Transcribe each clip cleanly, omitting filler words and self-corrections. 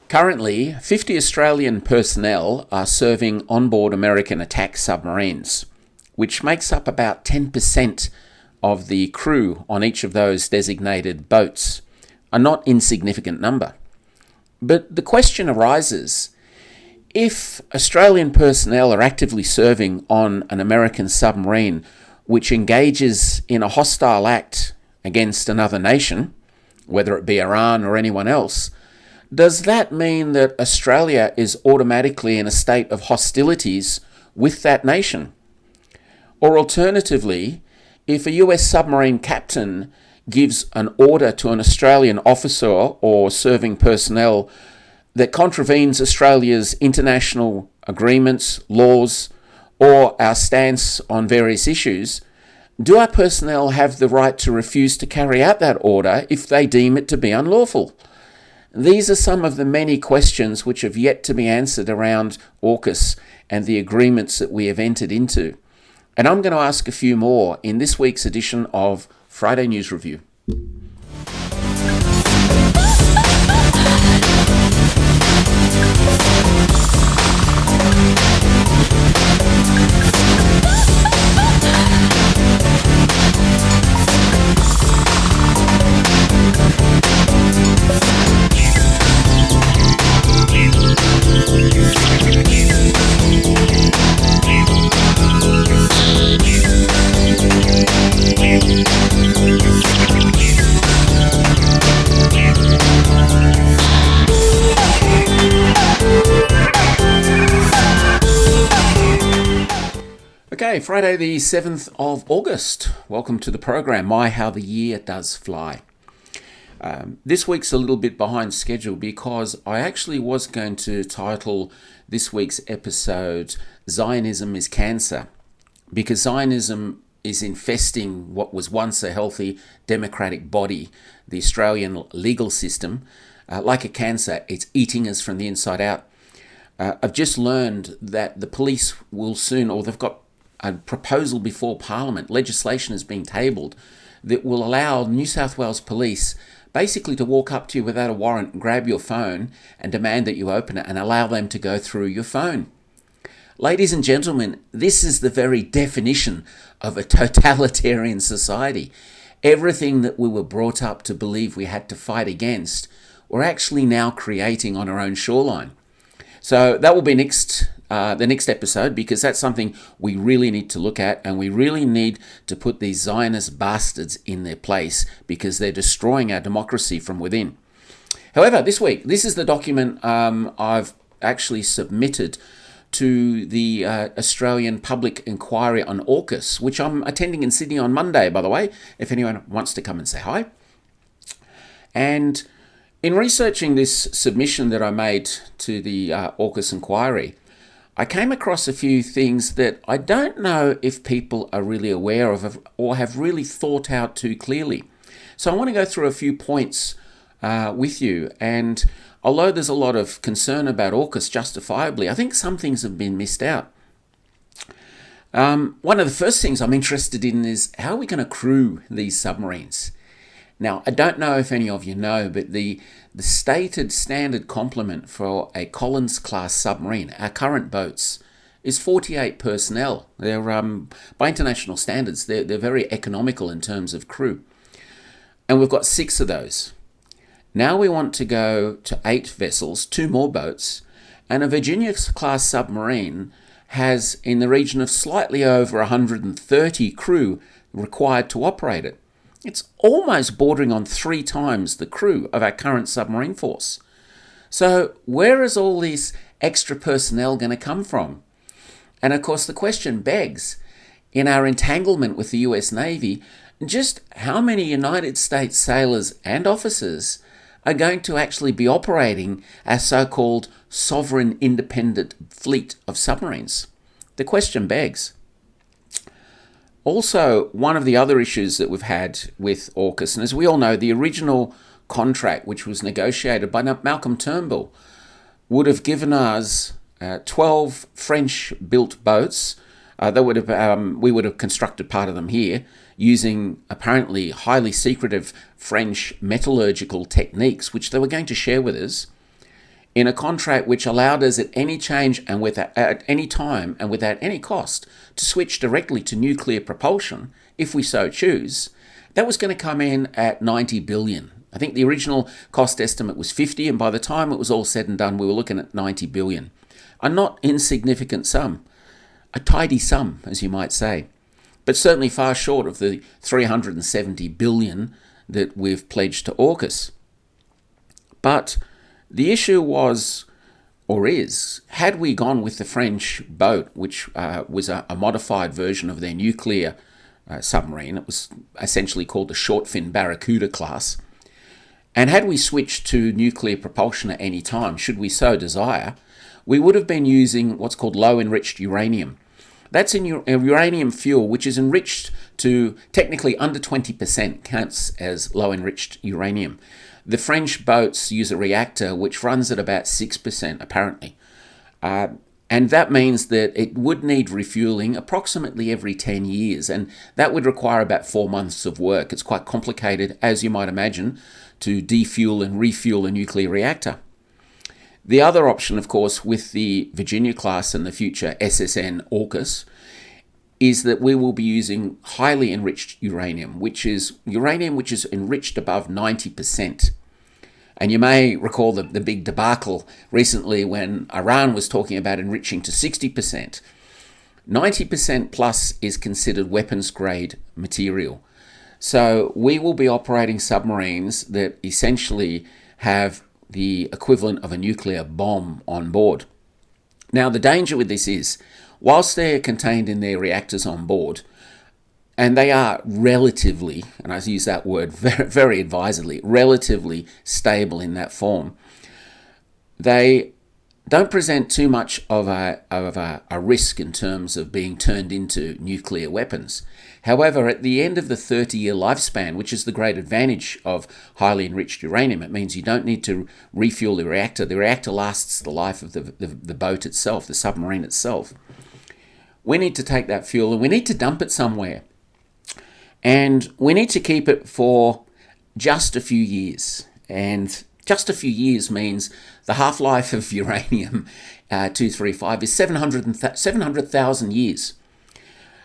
Currently, 50 Australian personnel are serving on board American attack submarines, which makes up about 10% of the crew on each of those designated boats, a not insignificant number. But the question arises, if Australian personnel are actively serving on an American submarine which engages in a hostile act against another nation, whether it be Iran or anyone else, does that mean that Australia is automatically in a state of hostilities with that nation? Or alternatively, if a US submarine captain gives an order to an Australian officer or serving personnel that contravenes Australia's international agreements, laws, or our stance on various issues, do our personnel have the right to refuse to carry out that order if they deem it to be unlawful? These are some of the many questions which have yet to be answered around AUKUS and the agreements that we have entered into. And I'm going to ask a few more in this week's edition of Friday News Review. Okay, Friday the 7th of August. Welcome to the program, How the Year Does Fly. This week's a little bit behind schedule because I actually was going to title this week's episode Zionism is Cancer, because Zionism is infesting what was once a healthy democratic body, the Australian legal system. Like a cancer, it's eating us from the inside out. I've just learned that the police will soon, or they've got a proposal before Parliament, legislation is being tabled that will allow New South Wales Police basically to walk up to you without a warrant, grab your phone and demand that you open it and allow them to go through your phone. Ladies and gentlemen, this is the very definition of a totalitarian society. Everything that we were brought up to believe we had to fight against, we're actually now creating on our own shoreline. So that will be the next episode, because that's something we really need to look at, and we really need to put these Zionist bastards in their place because they're destroying our democracy from within. However, this week, this is the document I've actually submitted to the Australian Public Inquiry on AUKUS, which I'm attending in Sydney on Monday, by the way, if anyone wants to come and say hi. And in researching this submission that I made to the AUKUS inquiry, I came across a few things that I don't know if people are really aware of or have really thought out too clearly. So I want to go through a few points with you. And although there's a lot of concern about AUKUS, justifiably, I think some things have been missed out. One of the first things I'm interested in is how are we going to crew these submarines? Now, I don't know if any of you know, but the stated standard complement for a Collins-class submarine, our current boats, is 48 personnel. They're, by international standards, they're very economical in terms of crew. And we've got 6 of those. Now we want to go to 8 vessels, 2 more boats, and a Virginia-class submarine has in the region of slightly over 130 crew required to operate it. It's almost bordering on 3 times the crew of our current submarine force. So where is all this extra personnel going to come from? And of course the question begs, in our entanglement with the US Navy, just how many United States sailors and officers are going to actually be operating our so-called sovereign independent fleet of submarines? The question begs. Also, one of the other issues that we've had with AUKUS, and as we all know, the original contract, which was negotiated by Malcolm Turnbull, would have given us 12 French-built boats. We would have constructed part of them here using apparently highly secretive French metallurgical techniques, which they were going to share with us. in a contract which allowed us at any change and at any time and without any cost to switch directly to nuclear propulsion, if we so choose, that was going to come in at 90 billion. I think the original cost estimate was 50, and by the time it was all said and done, we were looking at 90 billion. A not insignificant sum, a tidy sum, as you might say, but certainly far short of the 370 billion that we've pledged to AUKUS. But the issue was, or is, had we gone with the French boat, which was a modified version of their nuclear submarine, it was essentially called the short fin Barracuda class, and had we switched to nuclear propulsion at any time, should we so desire, we would have been using what's called low-enriched uranium. That's a uranium fuel which is enriched to technically under 20%, counts as low-enriched uranium. The French boats use a reactor which runs at about 6%, apparently. And that means that it would need refueling approximately every 10 years, and that would require about 4 months of work. It's quite complicated, as you might imagine, to defuel and refuel a nuclear reactor. The other option, of course, with the Virginia class and the future SSN AUKUS, is that we will be using highly enriched uranium, which is enriched above 90%. And you may recall the big debacle recently when Iran was talking about enriching to 60%. 90% plus is considered weapons-grade material. So we will be operating submarines that essentially have the equivalent of a nuclear bomb on board. Now, the danger with this is, whilst they're contained in their reactors on board, and they are relatively, and I use that word very, very advisedly, relatively stable in that form, they don't present too much of a risk in terms of being turned into nuclear weapons. However, at the end of the 30-year lifespan, which is the great advantage of highly enriched uranium, it means you don't need to refuel the reactor. The reactor lasts the life of the boat itself, the submarine itself. We need to take that fuel and we need to dump it somewhere. And we need to keep it for just a few years. And just a few years means the half-life of uranium-235 is 700,000 years.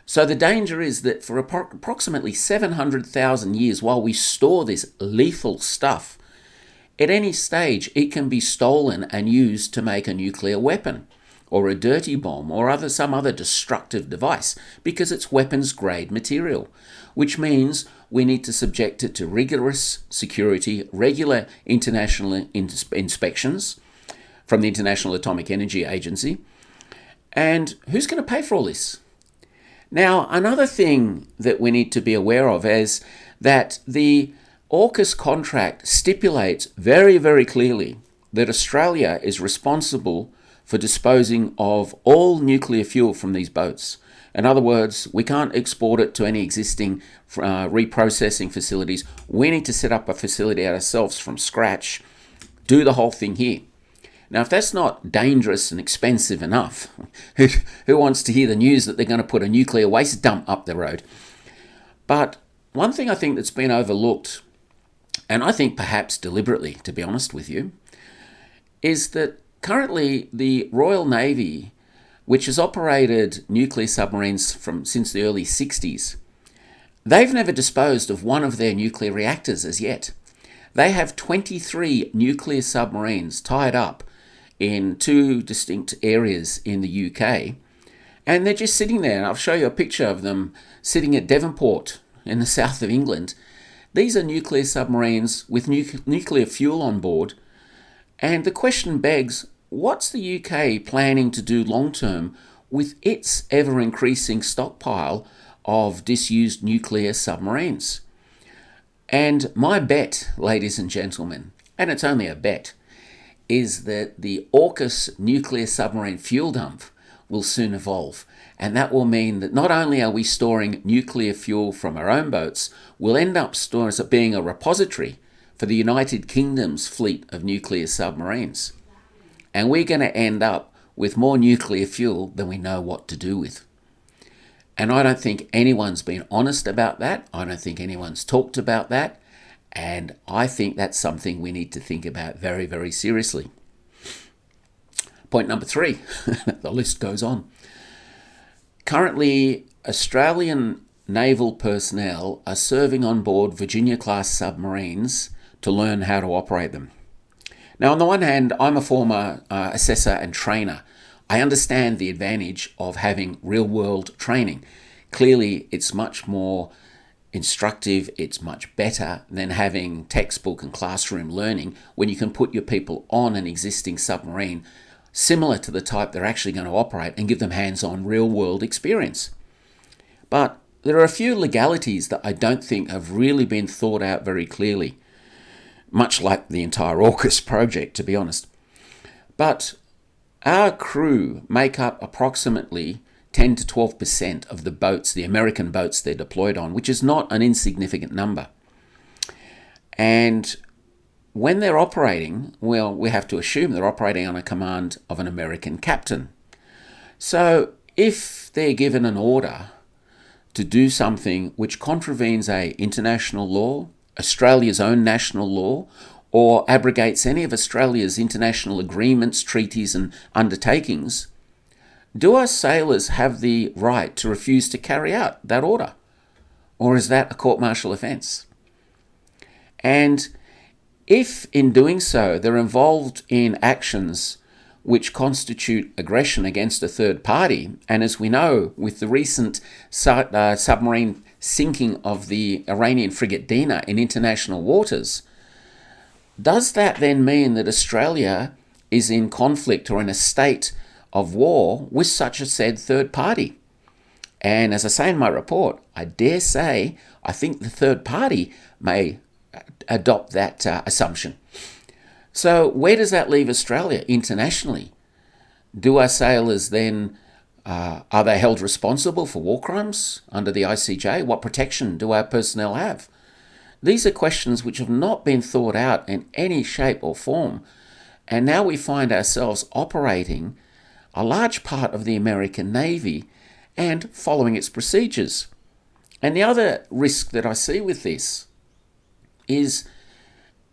So the danger is that for approximately 700,000 years, while we store this lethal stuff, at any stage it can be stolen and used to make a nuclear weapon or a dirty bomb or some other destructive device, because it's weapons-grade material, which means we need to subject it to rigorous security, regular international inspections from the International Atomic Energy Agency. And who's going to pay for all this? Now, another thing that we need to be aware of is that the AUKUS contract stipulates very, very clearly that Australia is responsible for disposing of all nuclear fuel from these boats. In other words, we can't export it to any existing reprocessing facilities. We need to set up a facility ourselves from scratch, do the whole thing here. Now, if that's not dangerous and expensive enough, who wants to hear the news that they're going to put a nuclear waste dump up the road? But one thing I think that's been overlooked, and I think perhaps deliberately, to be honest with you, is that currently the Royal Navy, which has operated nuclear submarines since the early 60s, they've never disposed of one of their nuclear reactors as yet. They have 23 nuclear submarines tied up in 2 distinct areas in the UK, and they're just sitting there. And I'll show you a picture of them sitting at Devonport in the south of England. These are nuclear submarines with nuclear fuel on board, and the question begs, what's the UK planning to do long-term with its ever-increasing stockpile of disused nuclear submarines? And my bet, ladies and gentlemen, and it's only a bet, is that the AUKUS nuclear submarine fuel dump will soon evolve. And that will mean that not only are we storing nuclear fuel from our own boats, we'll end up being a repository for the United Kingdom's fleet of nuclear submarines. And we're going to end up with more nuclear fuel than we know what to do with. And I don't think anyone's been honest about that. I don't think anyone's talked about that. And I think that's something we need to think about very, very seriously. Point number 3, the list goes on. Currently, Australian naval personnel are serving on board Virginia-class submarines to learn how to operate them. Now, on the one hand, I'm a former assessor and trainer. I understand the advantage of having real-world training. Clearly, it's much more instructive, it's much better than having textbook and classroom learning when you can put your people on an existing submarine similar to the type they're actually going to operate and give them hands-on real-world experience. But there are a few legalities that I don't think have really been thought out very clearly, much like the entire AUKUS project, to be honest. But our crew make up approximately 10 to 12% of the boats, the American boats they're deployed on, which is not an insignificant number. And when they're operating, well, we have to assume they're operating under command of an American captain. So if they're given an order to do something which contravenes international law, Australia's own national law, or abrogates any of Australia's international agreements, treaties and undertakings, do our sailors have the right to refuse to carry out that order? Or is that a court-martial offence? And if in doing so they're involved in actions which constitute aggression against a third party, and as we know with the recent submarine sinking of the Iranian frigate Dina in international waters, does that then mean that Australia is in conflict or in a state of war with such a said third party? And as I say in my report, I dare say I think the third party may adopt that assumption. So where does that leave Australia internationally? Do our sailors then, are they held responsible for war crimes under the ICJ? What protection do our personnel have? These are questions which have not been thought out in any shape or form. And now we find ourselves operating a large part of the American Navy and following its procedures. And the other risk that I see with this is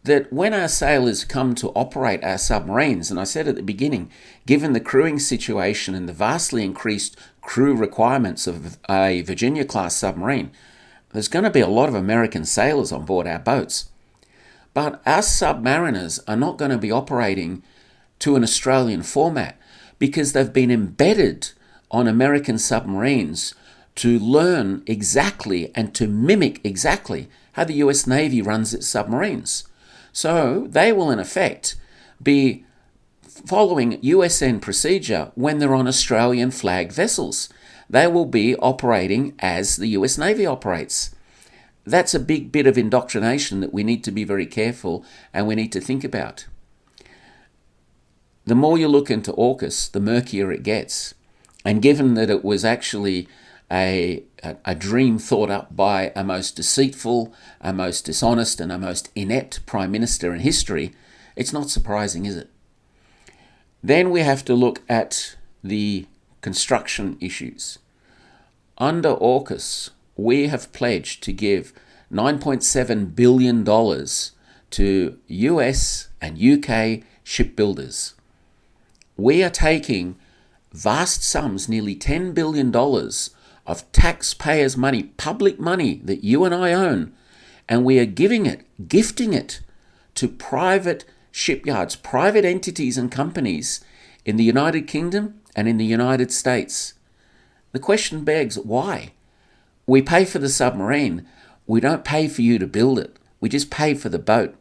that when our sailors come to operate our submarines, and I said at the beginning, given the crewing situation and the vastly increased crew requirements of a Virginia-class submarine, there's going to be a lot of American sailors on board our boats. But our submariners are not going to be operating to an Australian format because they've been embedded on American submarines to learn exactly and to mimic exactly how the US Navy runs its submarines. So they will in effect be following USN procedure when they're on Australian flag vessels. They will be operating as the US Navy operates. That's a big bit of indoctrination that we need to be very careful and we need to think about. The more you look into AUKUS, the murkier it gets. And given that it was actually a dream thought up by a most deceitful, a most dishonest and a most inept Prime Minister in history, it's not surprising, is it? Then we have to look at the construction issues. Under AUKUS, we have pledged to give $9.7 billion to US and UK shipbuilders. We are taking vast sums, nearly $10 billion of taxpayers' money, public money that you and I own, and we are gifting it to private shipyards, private entities and companies in the United Kingdom and in the United States. The question begs, why? We pay for the submarine. We don't pay for you to build it. We just pay for the boat.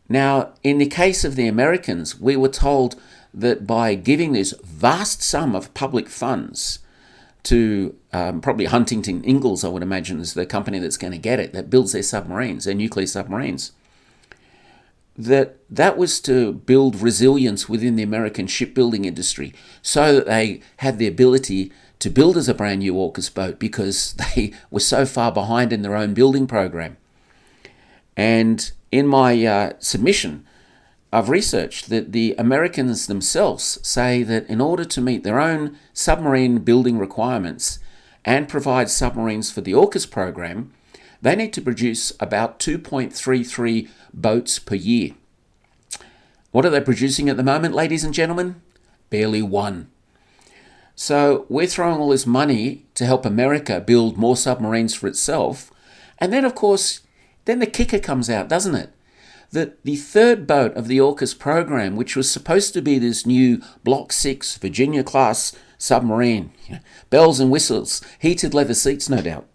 Now, in the case of the Americans, we were told that by giving this vast sum of public funds to probably Huntington Ingalls, I would imagine, is the company that's going to get it, that builds their submarines, their nuclear submarines, that was to build resilience within the American shipbuilding industry so that they had the ability to build as a brand new AUKUS boat because they were so far behind in their own building program. And in my submission, I've researched that the Americans themselves say that in order to meet their own submarine building requirements and provide submarines for the AUKUS program, they need to produce about 2.33 boats per year. What are they producing at the moment, ladies and gentlemen? barely one. So we're throwing all this money to help America build more submarines for itself. And then, of course, then the kicker comes out, doesn't it? That the third boat of the AUKUS program, which was supposed to be this new Block 6 Virginia-class submarine, bells and whistles, heated leather seats, no doubt.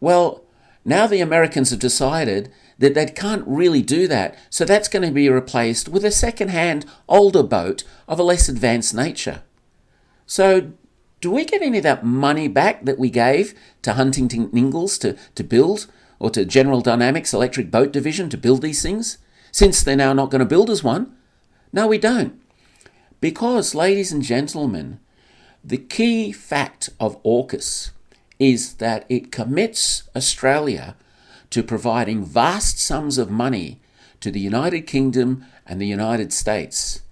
Well, now the Americans have decided that they can't really do that, so that's going to be replaced with a second-hand, older boat of a less advanced nature. So do we get any of that money back that we gave to Huntington Ingalls to build, or to General Dynamics Electric Boat Division to build these things, since they're now not going to build us one? No, we don't. Because, ladies and gentlemen, the key fact of AUKUS is that it commits Australia to providing vast sums of money to the United Kingdom and the United States.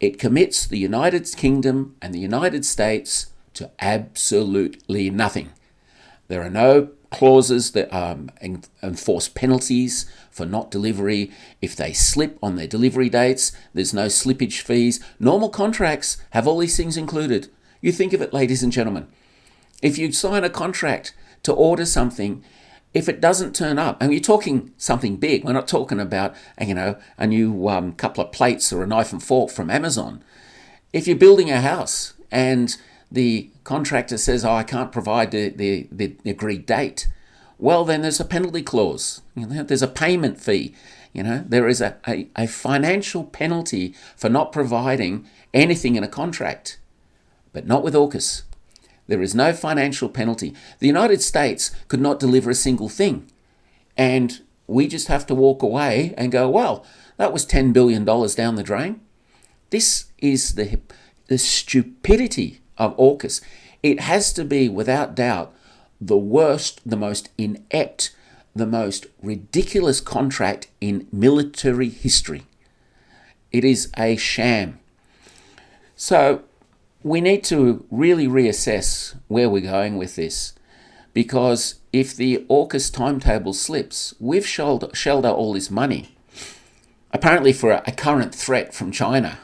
It commits the United Kingdom and the United States to absolutely nothing. There are no clauses that enforce penalties for not delivery. If they slip on their delivery dates, there's no slippage fees. Normal contracts have all these things included. You think of it, ladies and gentlemen. If you sign a contract to order something, if it doesn't turn up, and you're talking something big, we're not talking about, a new couple of plates or a knife and fork from Amazon. If you're building a house and the contractor says, I can't provide the agreed date, well, then there's a penalty clause. There's a payment fee. There is a financial penalty for not providing anything in a contract, but not with AUKUS. There is no financial penalty. The United States could not deliver a single thing. And we just have to walk away and go, well, that was $10 billion down the drain. This is the stupidity of AUKUS. It has to be, without doubt, the worst, the most inept, the most ridiculous contract in military history. It is a sham. So we need to really reassess where we're going with this, because if the AUKUS timetable slips, we've shelled out all this money, apparently for a current threat from China,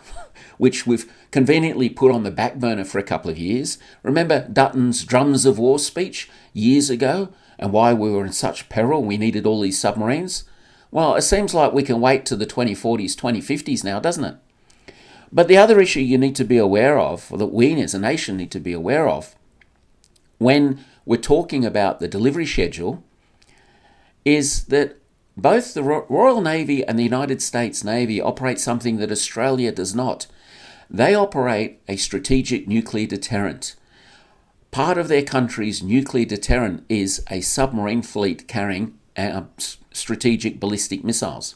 which we've conveniently put on the back burner for a couple of years. Remember Dutton's Drums of War speech years ago, and why we were in such peril, we needed all these submarines? Well, it seems like we can wait to the 2040s, 2050s now, doesn't it? But the other issue you need to be aware of, or that we as a nation need to be aware of, when we're talking about the delivery schedule, is that both the Royal Navy and the United States Navy operate something that Australia does not. They operate a strategic nuclear deterrent. Part of their country's nuclear deterrent is a submarine fleet carrying strategic ballistic missiles.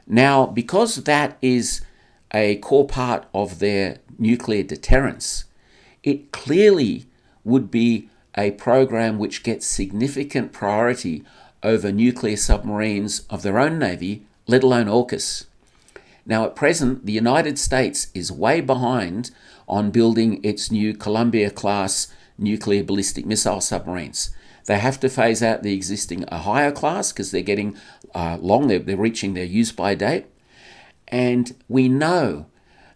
Now, because that is a core part of their nuclear deterrence, it clearly would be a program which gets significant priority over nuclear submarines of their own navy, let alone AUKUS. Now, at present, the United States is way behind on building its new Columbia-class nuclear ballistic missile submarines. They have to phase out the existing Ohio class because they're getting long, they're reaching their use-by date. And we know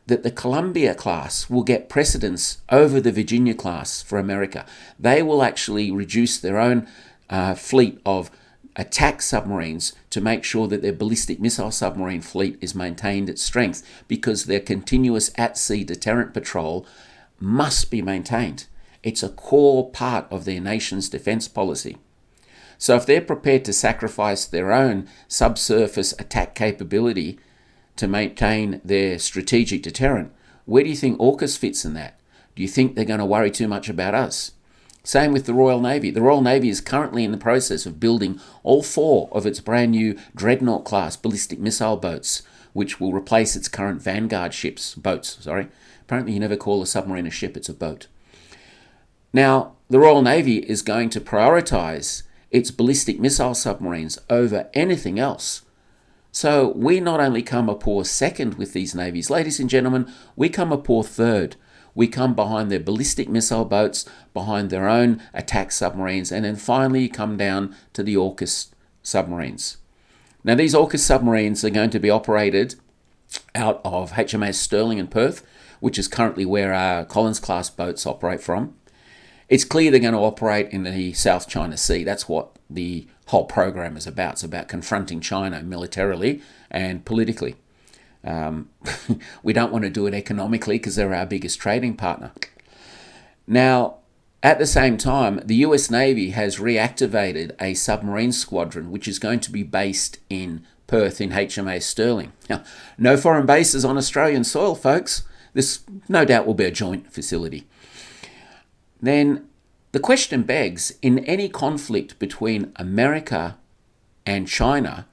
that the Columbia class will get precedence over the Virginia class for America. They will actually reduce their own fleet of attack submarines to make sure that their ballistic missile submarine fleet is maintained at strength, because their continuous at-sea deterrent patrol must be maintained. It's a core part of their nation's defense policy. So if they're prepared to sacrifice their own subsurface attack capability to maintain their strategic deterrent, where do you think AUKUS fits in that? Do you think they're going to worry too much about us? Same with the Royal Navy. The Royal Navy is currently in the process of building all 4 of its brand new Dreadnought-class ballistic missile boats, which will replace its current Vanguard boats. Apparently you never call a submarine a ship, it's a boat. Now, the Royal Navy is going to prioritise its ballistic missile submarines over anything else. So we not only come a poor second with these navies, ladies and gentlemen, we come a poor third. We come behind their ballistic missile boats, behind their own attack submarines, and then finally come down to the AUKUS submarines. Now, these AUKUS submarines are going to be operated out of HMAS Sterling in Perth, which is currently where our Collins-class boats operate from. It's clear they're going to operate in the South China Sea. That's what the whole program is about. It's about confronting China militarily and politically. We don't want to do it economically because they're our biggest trading partner. Now, at the same time, the US Navy has reactivated a submarine squadron which is going to be based in Perth in HMAS Sterling. Now, no foreign bases on Australian soil, folks. This no doubt will be a joint facility. Then the question begs, in any conflict between America and China,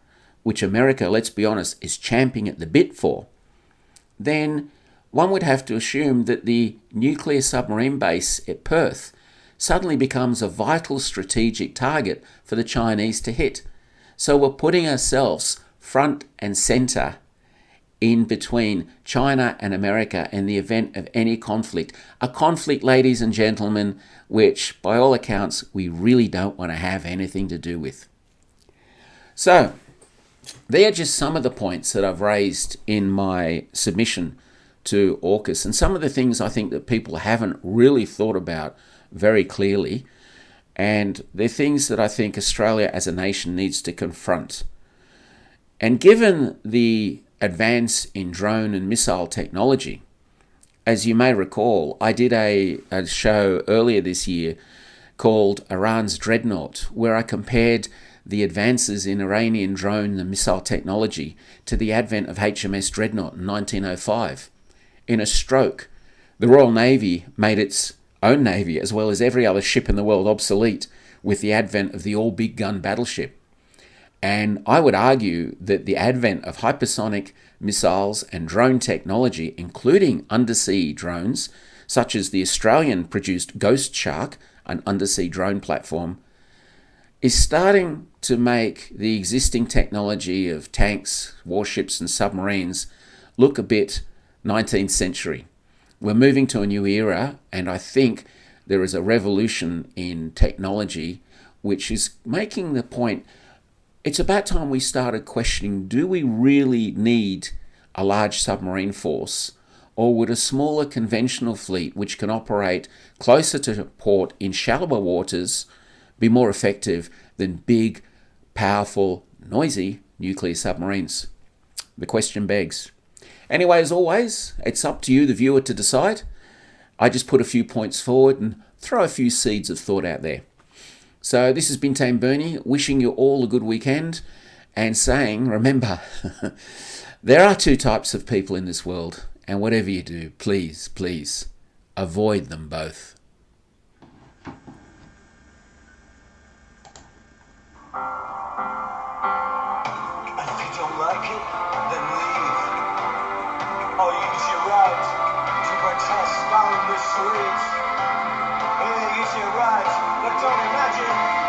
which America, let's be honest, is champing at the bit for, then one would have to assume that the nuclear submarine base at Perth suddenly becomes a vital strategic target for the Chinese to hit. So we're putting ourselves front and center in between China and America in the event of any conflict. A conflict, ladies and gentlemen, which by all accounts we really don't want to have anything to do with. So they are just some of the points that I've raised in my submission to AUKUS, and some of the things I think that people haven't really thought about very clearly, and they're things that I think Australia as a nation needs to confront. And given the advance in drone and missile technology, as you may recall, I did a show earlier this year called Iran's Dreadnought, where I compared the advances in Iranian drone and missile technology to the advent of HMS Dreadnought in 1905. In a stroke, the Royal Navy made its own navy, as well as every other ship in the world, obsolete with the advent of the all-big gun battleship. And I would argue that the advent of hypersonic missiles and drone technology, including undersea drones, such as the Australian-produced Ghost Shark, an undersea drone platform, is starting to make the existing technology of tanks, warships and submarines look a bit 19th century. We're moving to a new era, and I think there is a revolution in technology which is making the point, it's about time we started questioning, do we really need a large submarine force, or would a smaller conventional fleet which can operate closer to port in shallower waters be more effective than big, powerful, noisy nuclear submarines? The question begs. Anyway, as always, it's up to you, the viewer, to decide. I just put a few points forward and throw a few seeds of thought out there. So this has been Bintang Bernie, wishing you all a good weekend and saying, remember, there are two types of people in this world, and whatever you do, please, please, avoid them both. Or use your right to protest down the street. Use your right, but don't imagine